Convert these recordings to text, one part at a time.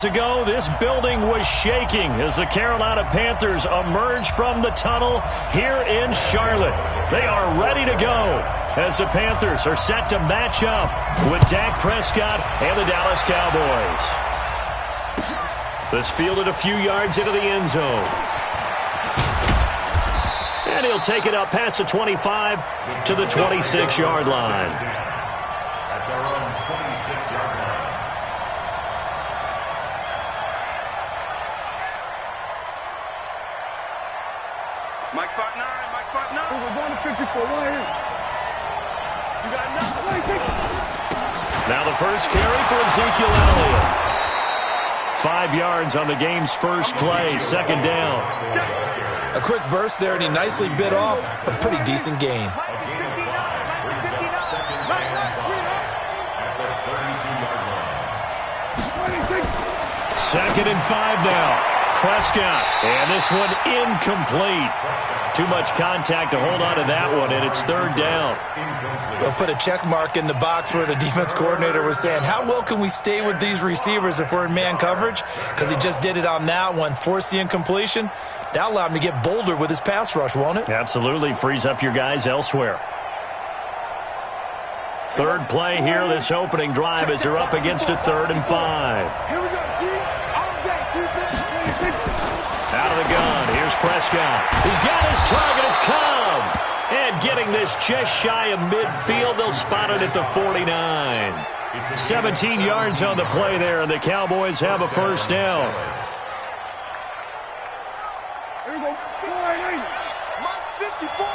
Ago, this building was shaking as the Carolina Panthers emerge from the tunnel here in Charlotte. They are ready to go as the Panthers are set to match up with Dak Prescott and the Dallas Cowboys. This fielded a few yards into the end zone. And he'll take it up past the 25 to the 26-yard line. At their own 26-yard line. Mike spot 9, Mike spot 9. We're going to 54 right here. You got nothing. Now the first carry for Ezekiel Elliott. 5 yards on the game's first play, second down. A quick burst there, and he nicely bit off a pretty decent gain. Second and 5 now. Prescott, and this one incomplete. Too much contact to hold on to that one, and it's third down. They'll put a check mark in the box where the defense coordinator was saying, how well can we stay with these receivers if we're in man coverage? Because he just did it on that one, forced the incompletion. That allowed him to get bolder with his pass rush, won't it? Absolutely, frees up your guys elsewhere. Third play here, this opening drive, as they're up against a 3rd and 5. Here we go, D. All day, defense. Out of the gun, here's Prescott. He's got his target, it's Cobb. And getting this just shy of midfield, they'll spot it at the 49. 17 yards on the play there, and the Cowboys have a first down. Here we go. Mark 54.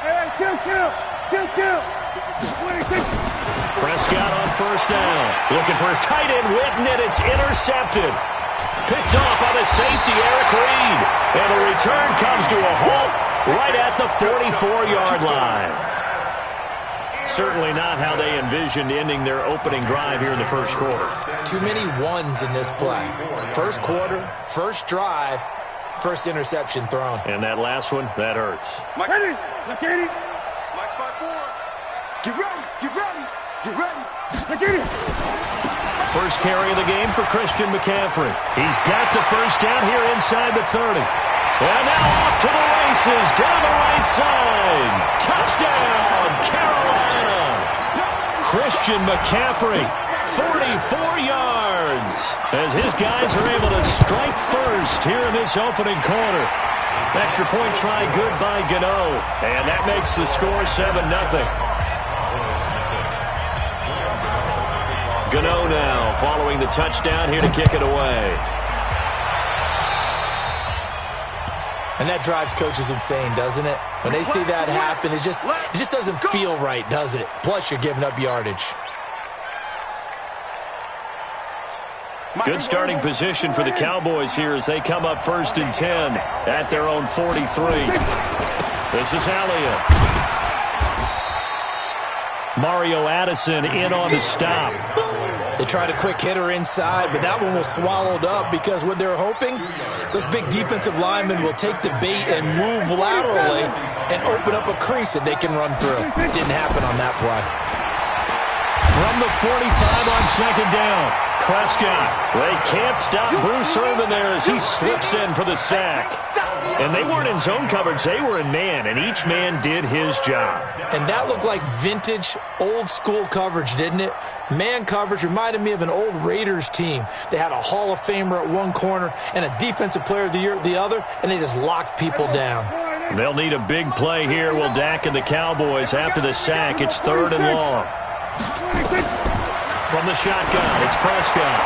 Hey, kill. 26. Prescott on first down. Looking for his tight end, Witten, and it's intercepted. Picked off by the safety, Eric Reed. And the return comes to a halt right at the 44-yard line. Certainly not how they envisioned ending their opening drive here in the first quarter. Too many ones in this play. First quarter, first drive, first interception thrown. And that last one, that hurts. Mike, Ready. Look at it. Mike spot 4. Get ready. Look at it. First carry of the game for Christian McCaffrey. He's got the first down here inside the 30. And now off to the races, down the right side. Touchdown, Carolina. Christian McCaffrey, 44 yards. As his guys are able to strike first here in this opening quarter. Extra point try good by Gano. And that makes the score 7-0. Gano now following the touchdown here to kick it away. And that drives coaches insane, doesn't it? When they see that happen, it just doesn't feel right, does it? Plus, you're giving up yardage. Good starting position for the Cowboys here as they come up 1st and 10 at their own 43. This is Elliott. Mario Addison in on the stop. They tried a quick hitter inside, but that one was swallowed up because what they're hoping, those big defensive linemen will take the bait and move laterally and open up a crease that they can run through. Didn't happen on that play. From the 45 on second down, Prescott. They can't stop Bruce Irvin there as he slips in for the sack. And they weren't in zone coverage, they were in man, and each man did his job. And that looked like vintage, old-school coverage, didn't it? Man coverage reminded me of an old Raiders team. They had a Hall of Famer at one corner and a Defensive Player of the Year at the other, and they just locked people down. They'll need a big play here, will Dak and the Cowboys after the sack. It's 3rd and long. From the shotgun, it's Prescott.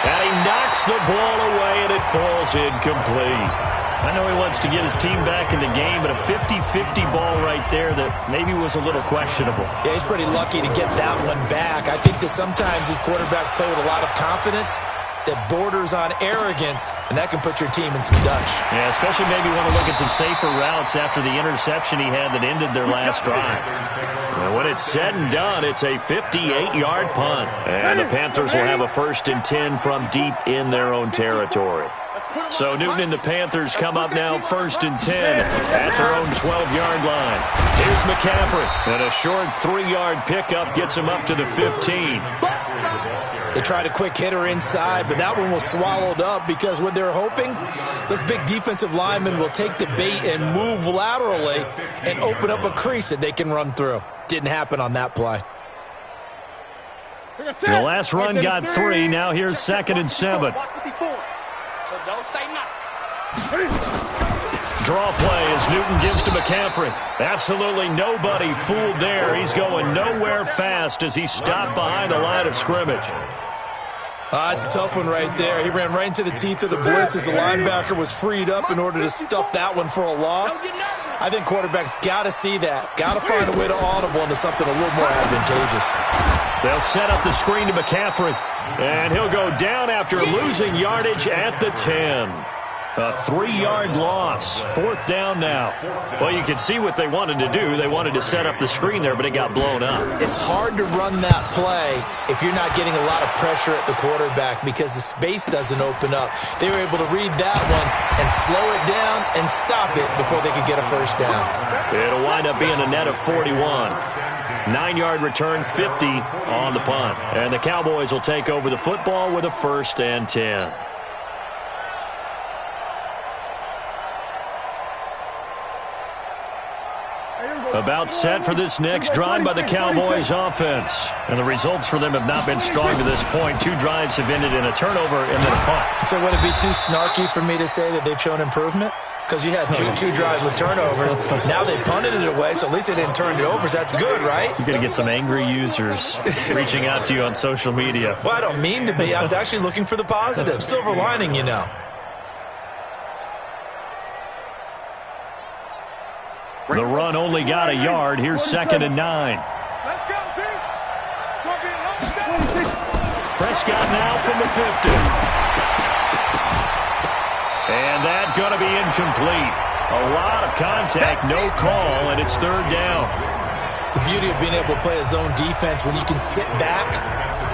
And he knocks the ball away, and it falls incomplete. I know he wants to get his team back in the game, but a 50-50 ball right there that maybe was a little questionable. Yeah, he's pretty lucky to get that one back. I think that sometimes these quarterbacks play with a lot of confidence that borders on arrogance, and that can put your team in some Dutch. Yeah, especially maybe want to look at some safer routes after the interception he had that ended their last drive. And when it's said and done, it's a 58-yard punt. And the Panthers will have a 1st and 10 from deep in their own territory. So Newton and the Panthers come up now 1st and 10 at their own 12-yard line. Here's McCaffrey, and a short 3-yard pickup gets him up to the 15. They tried a quick hitter inside, but that one was swallowed up because what they're hoping, those big defensive linemen will take the bait and move laterally and open up a crease that they can run through. Didn't happen on that play. The last run got 3. Now here's 2nd and 7. So don't say nothing. Draw play as Newton gives to McCaffrey. Absolutely nobody fooled there. He's going nowhere fast as he stopped behind the line of scrimmage. It's a tough one right there. He ran right into the teeth of the blitz as the linebacker was freed up in order to stuff that one for a loss. I think quarterbacks got to see that. Got to find a way to audible into something a little more advantageous. They'll set up the screen to McCaffrey, and he'll go down after losing yardage at the 10. A 3-yard loss. 4th down now. Well, you can see what they wanted to do. They wanted to set up the screen there, but it got blown up. It's hard to run that play if you're not getting a lot of pressure at the quarterback because the space doesn't open up. They were able to read that one and slow it down and stop it before they could get a first down. It'll wind up being a net of 41. 9-yard return, 50 on the punt. And the Cowboys will take over the football with a 1st and 10. About set for this next drive by the Cowboys offense. And the results for them have not been strong to this point. 2 drives have ended in a turnover and then a punt. So would it be too snarky for me to say that they've shown improvement? Because you had two drives with turnovers. Now they punted it away, so at least they didn't turn it over. So that's good, right? You're going to get some angry users reaching out to you on social media. Well, I don't mean to be. I was actually looking for the positive. Silver lining, you know. The run only got a yard. Here's 2nd and 9. Let's go, team. It's going to be a long day. Prescott now from the 50. And that's going to be incomplete. A lot of contact, no call, and it's 3rd down. The beauty of being able to play a zone defense when you can sit back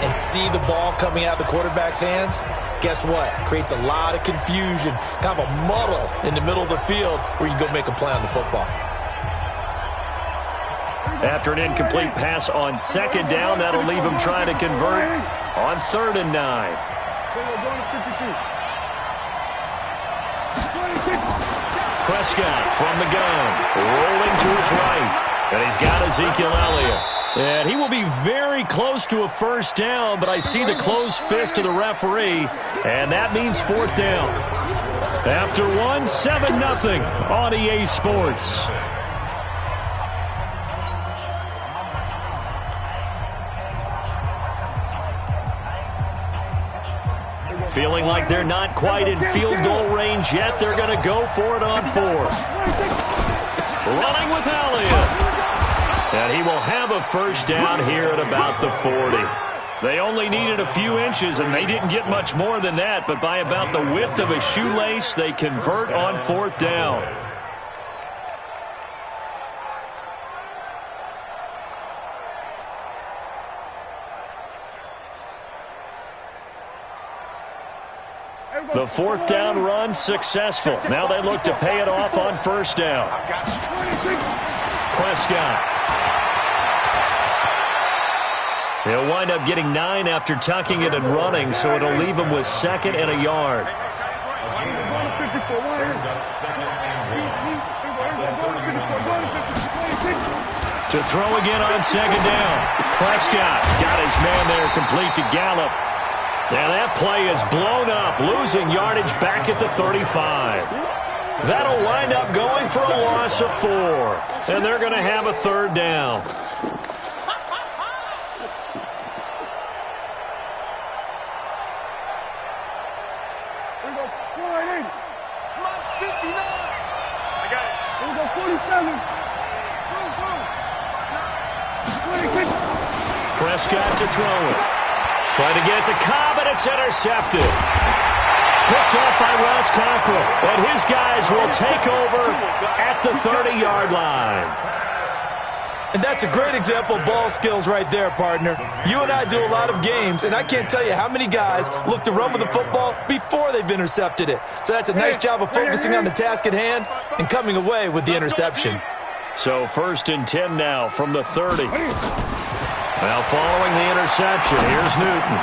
and see the ball coming out of the quarterback's hands, guess what? Creates a lot of confusion, kind of a muddle in the middle of the field where you can go make a play on the football. After an incomplete pass on 2nd down, that'll leave him trying to convert on 3rd and 9. Prescott from the gun, rolling to his right, and he's got Ezekiel Elliott. And he will be very close to a 1st down, but I see the closed fist of the referee, and that means 4th down. After 7-0 on EA Sports. Feeling like they're not quite in field goal range yet. They're going to go for it on 4th. Running with Elliott. And he will have a 1st down here at about the 40. They only needed a few inches, and they didn't get much more than that. But by about the width of a shoelace, they convert on 4th down. The 4th down run successful. Now they look to pay it off on 1st down. Prescott. He'll wind up getting 9 after tucking it and running, so it'll leave him with 2nd and a yard. To throw again on 2nd down. Prescott got his man there complete to Gallup. Now that play is blown up, losing yardage back at the 35. That'll wind up going for a loss of 4. And they're going to have a 3rd down. Here we go, 480. My 59. I got it. Here we go, 47. 26. Prescott to throw it. Trying to get it to Cobb, and it's intercepted. Picked up by Ross Cockrell. And his guys will take over at the 30-yard line. And that's a great example of ball skills right there, partner. You and I do a lot of games, and I can't tell you how many guys look to run with the football before they've intercepted it. So that's a nice job of focusing on the task at hand and coming away with the interception. So 1st and 10 now from the 30. Now following the interception, here's Newton.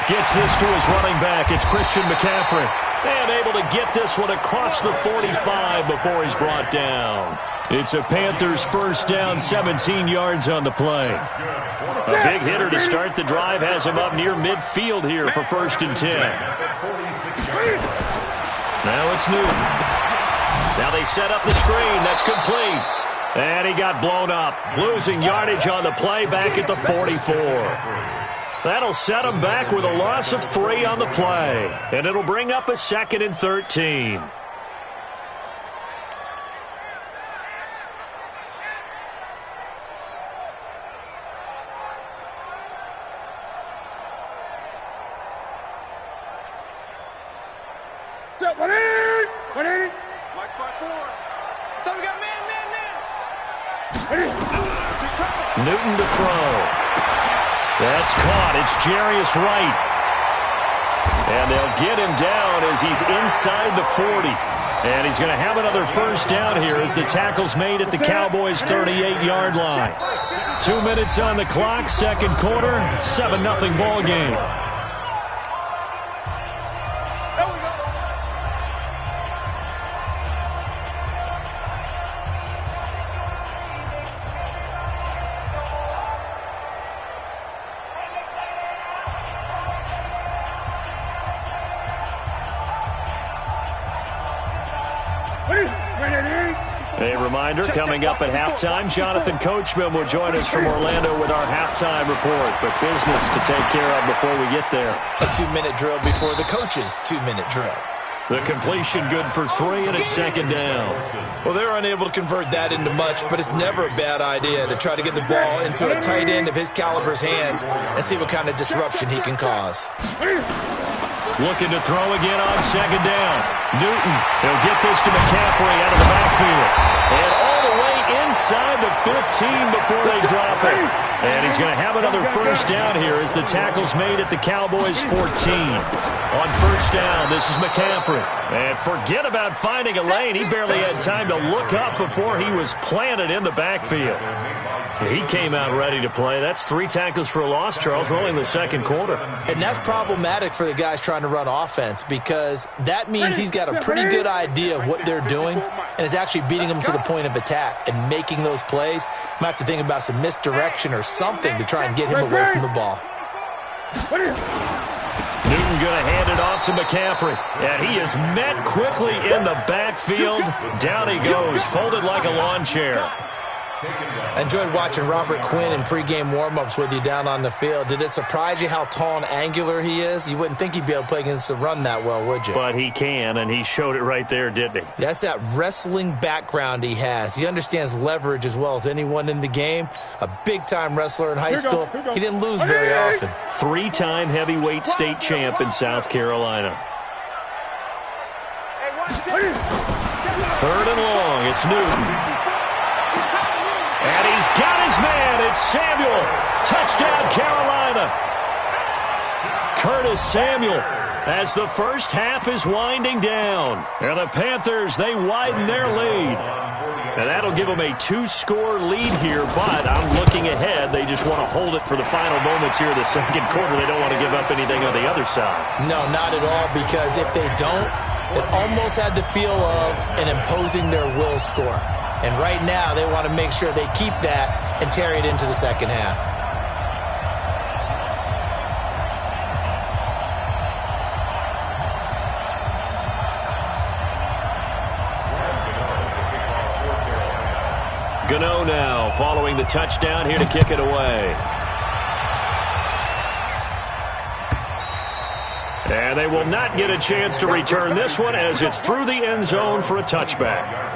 Gets this to his running back. It's Christian McCaffrey. And able to get this one across the 45 before he's brought down. It's a Panthers first down, 17 yards on the play. A big hitter to start the drive has him up near midfield here for 1st and 10. Now it's Newton. Now they set up the screen. That's complete. And he got blown up. Losing yardage on the play back at the 44. That'll set him back with a loss of 3 on the play. And it'll bring up a 2nd and 13. Step 180. 180. Mike spot 4. So we got man. Newton to throw. That's caught. It's Jarius Wright. And they'll get him down as he's inside the 40. And he's going to have another first down here as the tackle's made at the Cowboys' 38-yard line. 2 minutes on the clock, 2nd quarter, 7-0 ball game. A reminder, coming up at halftime, Jonathan Coachman will join us from Orlando with our halftime report. But business to take care of before we get there. A 2-minute drill before the coach's 2-minute drill. The completion good for 3, and it's 2nd down. Well, they're unable to convert that into much, but it's never a bad idea to try to get the ball into a tight end of his caliber's hands and see what kind of disruption he can cause. Looking to throw again on 2nd down. Newton, he'll get this to McCaffrey out of the backfield. And all the way inside the 15 before they drop it. And he's going to have another first down here as the tackle's made at the Cowboys' 14. On first down, this is McCaffrey. And forget about finding a lane. He barely had time to look up before he was planted in the backfield. He came out ready to play. That's 3 tackles for a loss, Charles. We're only in the 2nd quarter. And that's problematic for the guys trying to run offense because that means he's got a pretty good idea of what they're doing and is actually beating them to the point of attack and making those plays. Might have to think about some misdirection or something to try and get him away from the ball. Newton going to hand it off to McCaffrey. And he is met quickly in the backfield. Down he goes, folded like a lawn chair. I enjoyed watching Robert Quinn in pregame warm-ups with you down on the field. Did it surprise you how tall and angular he is? You wouldn't think he'd be able to play against the run that well, would you? But he can, and he showed it right there, didn't he? That's that wrestling background he has. He understands leverage as well as anyone in the game. A big-time wrestler in high school. He didn't lose very often. 3-time heavyweight state champ in South Carolina. 3rd and long. It's Newton. And he's got his man. It's Samuel. Touchdown, Carolina. Curtis Samuel as the first half is winding down. And the Panthers, they widen their lead. And that'll give them a 2-score lead here, but I'm looking ahead. They just want to hold it for the final moments here of the 2nd quarter. They don't want to give up anything on the other side. No, not at all, because if they don't, it almost had the feel of an imposing their will score. And right now, they want to make sure they keep that and carry it into the 2nd half. Gano now following the touchdown here to kick it away. And they will not get a chance to return this one as it's through the end zone for a touchback.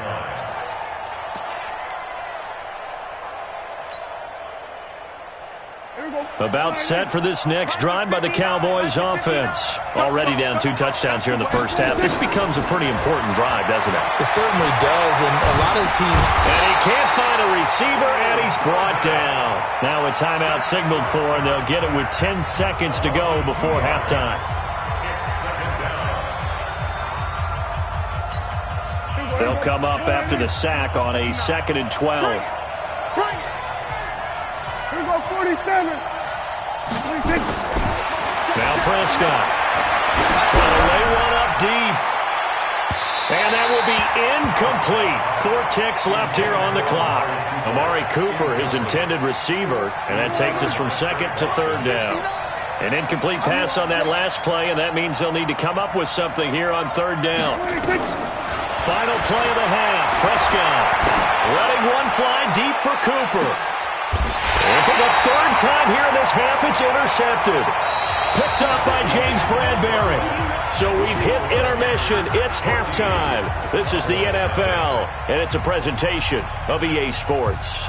About set for this next drive by the Cowboys offense. Already down 2 touchdowns here in the first half. This becomes a pretty important drive, doesn't it? It certainly does, and a lot of the teams... And he can't find a receiver, and he's brought down. Now a timeout signaled for, and they'll get it with 10 seconds to go before halftime. They'll come up after the sack on a 2nd and 12. Here we go, 47. 26. Now Prescott trying to lay one up deep. And that will be incomplete. 4 ticks left here on the clock. Amari Cooper, his intended receiver, and that takes us from 2nd to 3rd down. An incomplete pass on that last play, and that means they'll need to come up with something here on 3rd down. Final play of the half. Prescott letting one fly deep for Cooper. And for the 3rd time here in this half, it's intercepted. Picked up by James Bradbury. So we've hit intermission. It's halftime. This is the NFL, and it's a presentation of EA Sports.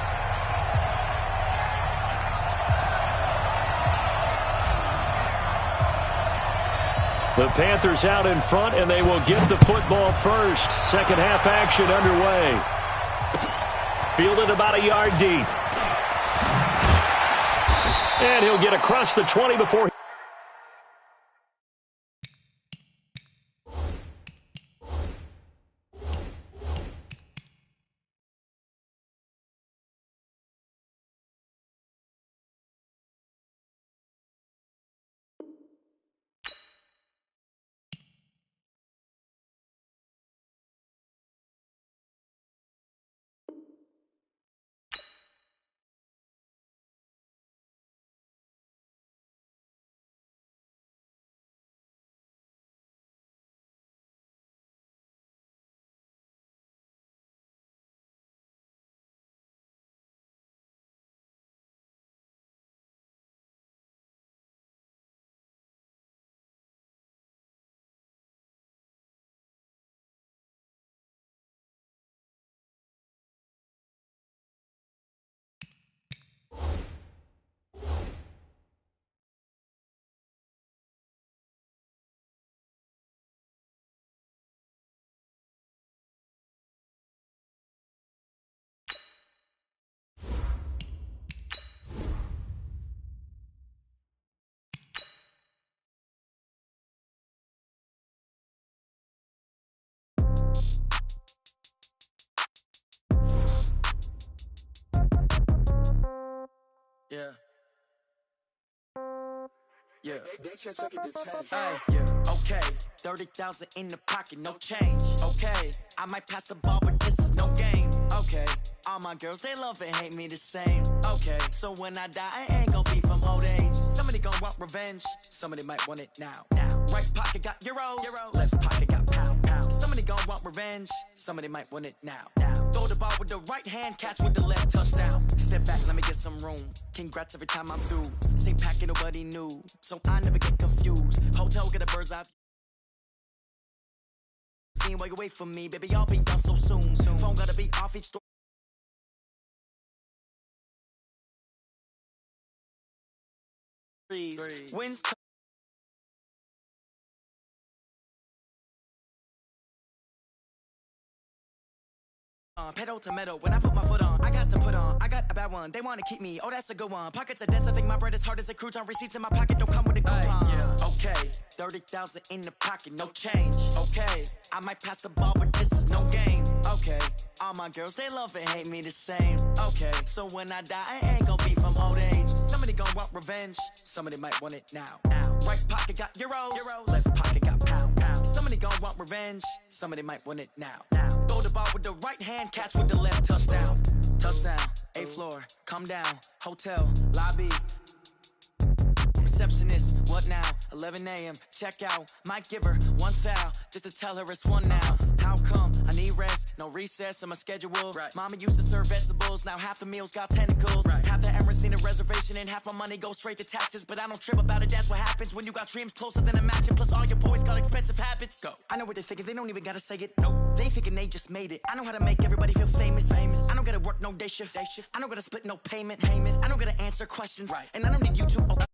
The Panthers out in front, and they will get the football first. Second half action underway. Fielded about a yard deep. And he'll get across the 20 before... Yeah. Yeah. Hey, yeah. Okay. 30,000 in the pocket, no change. Okay. I might pass the ball, but this is no game. Okay. All my girls, they love and hate me the same. Okay. So when I die, I ain't gon' be from old age. Somebody gon' want revenge. Somebody might want it now. Right pocket got euros. Left pocket got pound. Somebody gon' want revenge. Somebody might want it now. Throw the ball with the right hand, catch with the left, touchdown. Step back, let me get some room. Congrats every time I'm through. Same packet, nobody knew. So I never get confused. Hotel, get a bird's eye. Seeing while you wait for me, baby, I'll be done so soon. Phone gotta be off each store. Wins. Pedal to metal, when I put my foot on, I got to put on, I got a bad one, they want to keep me, oh that's a good one, pockets are dense, I think my bread is hard as a crouton, receipts in my pocket don't come with a coupon, yeah. Okay, 30,000 in the pocket, no change, okay, I might pass the ball, but this is no game, okay, all my girls, they love and hate me the same, okay, so when I die, I ain't gon' be from old age, somebody gon' want revenge, somebody might want it now, right pocket got euros, left pocket got pound, somebody gon' want revenge, somebody might want it now, throw the ball with the right hand, catch with the left, touchdown, 8th floor, come down, hotel, lobby, receptionist. What now? 11 a.m. Check out. Might give her one foul just to tell her it's one now. How come? I need rest. No recess in my schedule. Right. Mama used to serve vegetables. Now half the meals got tentacles. Right. Half the Emirates need a reservation and half my money goes straight to taxes. But I don't trip about it. That's what happens when you got dreams closer than a match. And plus all your boys got expensive habits. Go. I know what they're thinking. They don't even gotta say it. No. They thinking they just made it. I know how to make everybody feel famous. I don't gotta work no day shift. I don't gotta split no payment. I don't gotta answer questions. Right. And I don't need you to.